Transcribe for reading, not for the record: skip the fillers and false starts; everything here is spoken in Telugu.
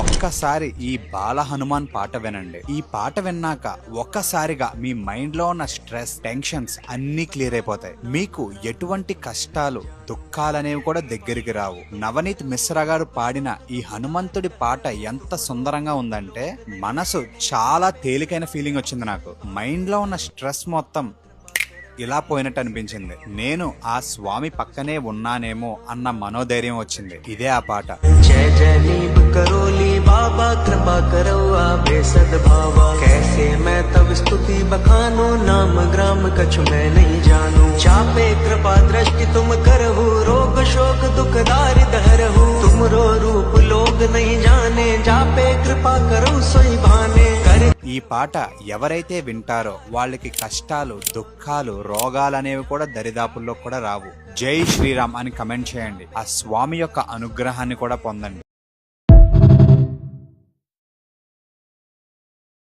ఒక్కసారి ఈ బాల హనుమాన్ పాట వినండి. ఈ పాట విన్నాక ఒక్కసారిగా మీ మైండ్ లో ఉన్న స్ట్రెస్, టెన్షన్స్ అన్ని క్లియర్ అయిపోతాయి. మీకు ఎటువంటి కష్టాలు, దుఃఖాలనేవి కూడా దగ్గరికి రావు. నవనీత్ మిశ్రా గారు పాడిన ఈ హనుమంతుడి పాట ఎంత సుందరంగా ఉందంటే మనసు చాలా తేలికైన ఫీలింగ్ వచ్చింది. నాకు మైండ్ లో ఉన్న స్ట్రెస్ మొత్తం ఇలా పోయినట్టు అనిపించింది. నేను ఆ స్వామి పక్కనే ఉన్నానేమో అన్న మనోధైర్యం వచ్చింది. ఇదే ఆ పాట. जय जय नीम करोली बाबा कृपा करो आवे सद्भावा कैसे मैं तब स्तुति बखानो नाम ग्राम कछु मैं नहीं जानू चापे कृपा दृष्टि तुम करहु रोग शोक दुख दारिद हरहु तुमरो रूप लोग नहीं जाने जापे कृपा करो सोई भाने करे। ఈ పాట ఎవరైతే వింటారో వాళ్ళకి కష్టాలు, దుఃఖాలు, రోగాలు అనేవి కూడా దరిదాపుల్లో కూడా రావు. జై శ్రీరామ్ అని కమెంట్ చేయండి. ఆ స్వామి యొక్క అనుగ్రహాన్ని కూడా పొందండి.